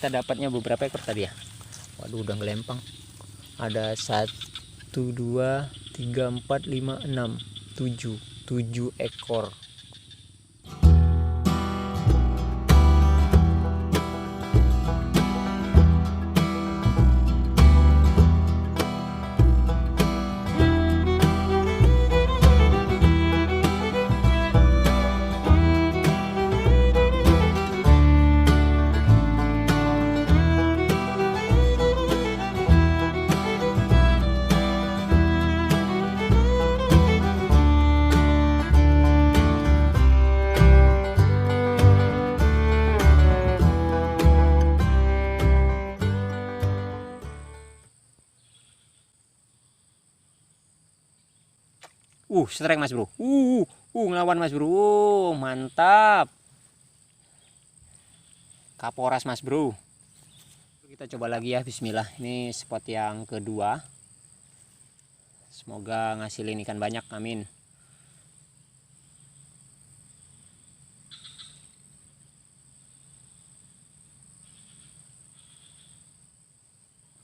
kita dapatnya beberapa ekor tadi ya. Waduh, udah ngelempang. Ada 1, 2, 3, 4, 5, 6, 7 ekor. Strike Mas Bro. Ngelawan Mas Bro. Mantap. Kaporas Mas Bro. Kita coba lagi ya, bismillah. Ini spot yang kedua. Semoga ngasilin ikan banyak, amin.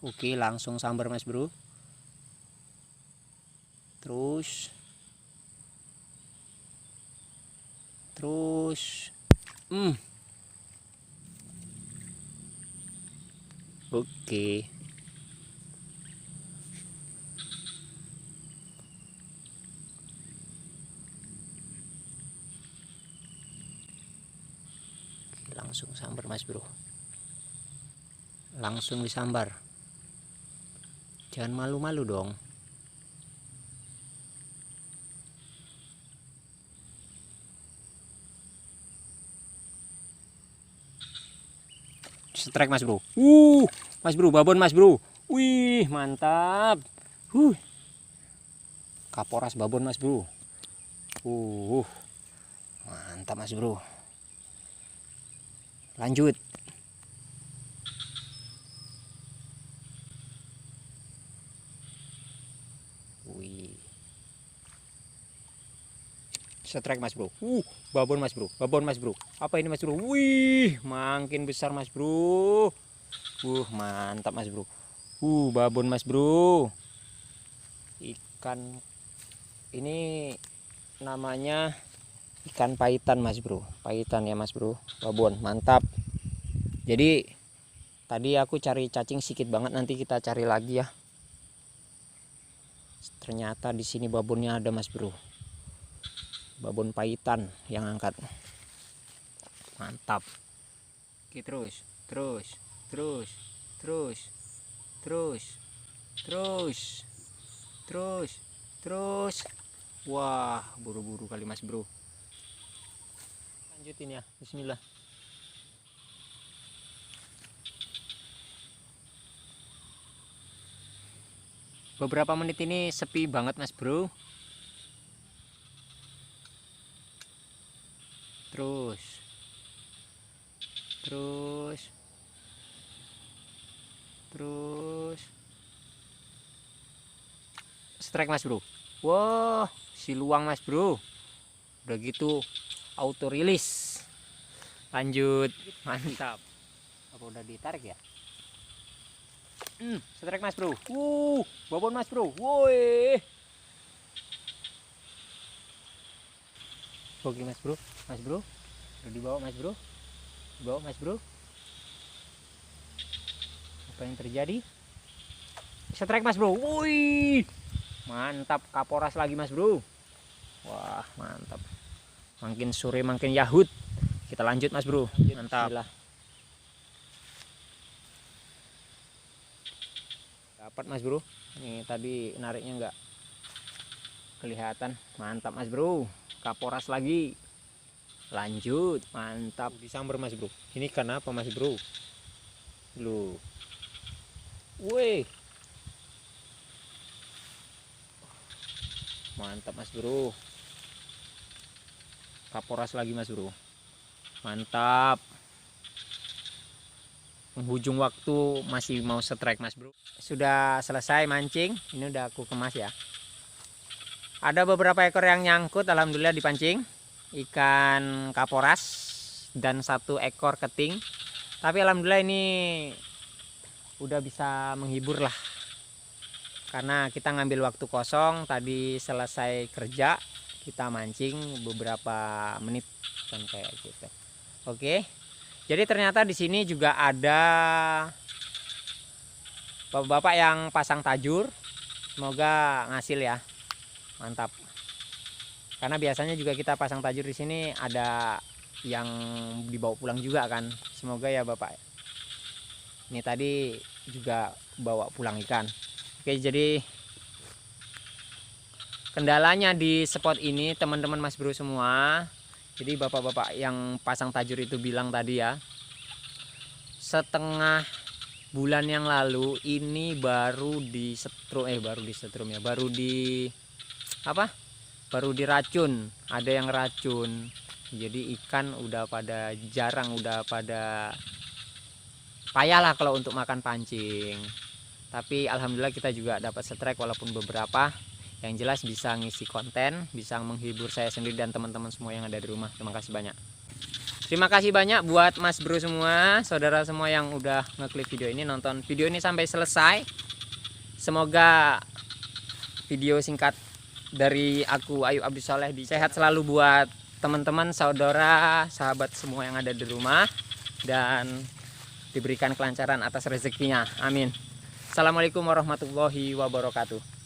Oke, langsung sambar Mas Bro. Terus oke. Langsung sambar Mas Bro. Langsung disambar. Jangan malu-malu dong. Strike Mas Bro. Mas Bro, babon Mas Bro. Wih, mantap. Kaporas babon Mas Bro. Mantap Mas Bro. Lanjut. Strike Mas Bro. Babon Mas Bro. Babon Mas Bro. Apa ini Mas Bro? Wih, makin besar Mas Bro. Mantap Mas Bro. Babon Mas Bro. Ikan ini namanya ikan paitan Mas Bro. Paitan ya Mas Bro. Babon, mantap. Jadi tadi aku cari cacing sedikit banget, nanti kita cari lagi ya. Ternyata di sini babonnya ada Mas Bro. Babon paitan yang angkat. Mantap. Oke, terus. Wah, buru-buru kali Mas Bro. Lanjutin ya, bismillah. Beberapa menit ini sepi banget Mas Bro. Terus strike Mas Bro. Wah, siluang Mas Bro. Udah gitu auto rilis. Lanjut, mantap. Apa udah ditarik ya? Strike Mas Bro. Babon Mas Bro. Woi. Oke Mas Bro. Udah dibawa Mas Bro. Apa yang terjadi? Strike Mas Bro. Wih, mantap. Kaporas lagi Mas Bro. Wah, mantap. Makin sore makin yahut. Kita lanjut Mas Bro. Mantap. Bismillah. Dapat Mas Bro. Ini tadi nariknya enggak kelihatan. Mantap Mas Bro. Kaporas lagi. Lanjut, mantap. Disambar Mas Bro. Ini kenapa Mas Bro? Loh. Wih. Mantap Mas Bro. Kaporas lagi Mas Bro. Mantap. Penghujung waktu masih mau strike Mas Bro. Sudah selesai mancing. Ini udah aku kemas ya. Ada beberapa ekor yang nyangkut, alhamdulillah dipancing. Ikan kaporas dan 1 ekor keting. Tapi alhamdulillah ini udah bisa menghibur lah, karena kita ngambil waktu kosong tadi selesai kerja, kita mancing beberapa menit kan kayak gitu. Oke, jadi ternyata di sini juga ada bapak-bapak yang pasang tajur. Semoga ngasil ya, mantap. Karena biasanya juga kita pasang tajur di sini ada yang dibawa pulang juga kan. Semoga ya bapak. Ini tadi juga bawa pulang ikan. Oke, jadi kendalanya di spot ini teman-teman Mas Bro semua. Jadi bapak-bapak yang pasang tajur itu bilang tadi ya, setengah bulan yang lalu ini baru disetrum baru diracun, ada yang racun. Jadi ikan udah pada jarang, udah pada payah lah kalau untuk makan pancing. Tapi alhamdulillah kita juga dapat strike walaupun beberapa. Yang jelas bisa ngisi konten, bisa menghibur saya sendiri dan teman-teman semua yang ada di rumah. Terima kasih banyak. Terima kasih banyak buat Mas Bro semua, saudara semua yang udah ngeklik video ini, nonton video ini sampai selesai. Semoga video singkat dari aku Ayub Abdi Soleh sehat selalu buat teman-teman, saudara, sahabat semua yang ada di rumah, dan diberikan kelancaran atas rezekinya. Amin. Assalamualaikum warahmatullahi wabarakatuh.